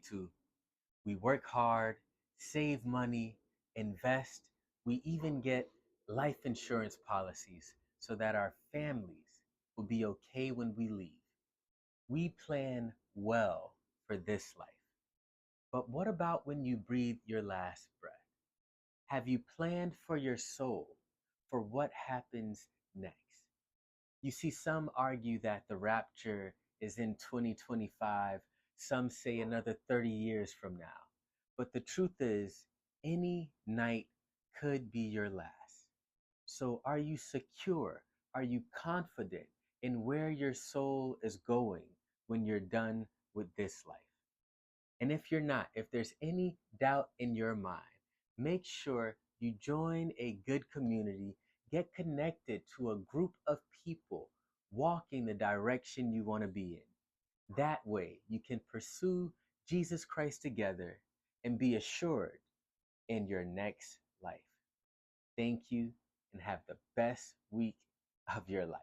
2022. We work hard, save money, invest. We even get life insurance policies so that our families will be okay when we leave. We plan well for this life. But what about when you breathe your last breath? Have you planned for your soul, for what happens next? You see, some argue that the rapture is in 2025, some say another 30 years from now. But the truth is, any night could be your last. So, are you secure? Are you confident in where your soul is going when you're done with this life? And if you're not, if there's any doubt in your mind, make sure you join a good community, get connected to a group of people walking the direction you want to be in. That way, you can pursue Jesus Christ together and be assured in your next life. Thank you and have the best week of your life.